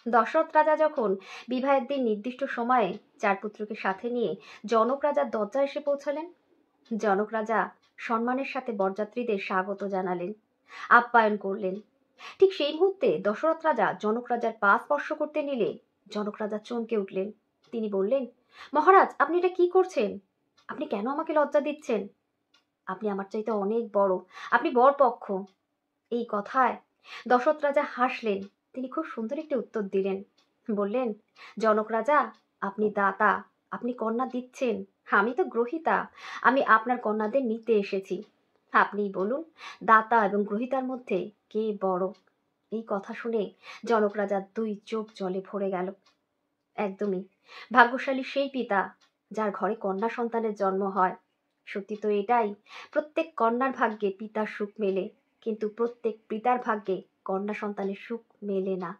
দশরথ রাজা যখন বিবাহের দিন নির্দিষ্ট সময়ে চার পুত্রকে সাথে নিয়ে জনক রাজার দরজায় এসে পৌঁছালেন। জনক রাজা সম্মানের সাথে বরযাত্রীদের স্বাগত জানালেন, আপ্যায়ন করলেন। ঠিক সেই মুহূর্তে দশরথ রাজা জনক রাজার পা স্পর্শ করতে নিলে জনক রাজা চমকে উঠলেন। তিনি বললেন, মহারাজ, আপনি এটা কি করছেন? আপনি কেন আমাকে লজ্জা দিচ্ছেন? আপনি আমার চাইতে অনেক বড়, আপনি বরপক্ষ। এই কথায় দশরথ রাজা হাসলেন। তিনি খুব সুন্দর একটি উত্তর দিলেন। বললেন, জনক রাজা, আপনি দাতা, আপনি কন্যা দিচ্ছেন, আমি তো গ্রহীতা। আমি আপনার কন্যাদের নিতে এসেছি। আপনিই বলুন, দাতা এবং গ্রহীতার মধ্যে কে বড়? এই কথা শুনে জনক রাজার দুই চোখ জলে ভরে গেল। একদমই ভাগ্যশালী সেই পিতা যার ঘরে কন্যা সন্তানের জন্ম হয়। সত্যি তো এটাই, প্রত্যেক কন্যার ভাগ্যে পিতার সুখ মেলে, কিন্তু প্রত্যেক পিতার ভাগ্যে কন্যা সন্তানের সুখ মেলে না।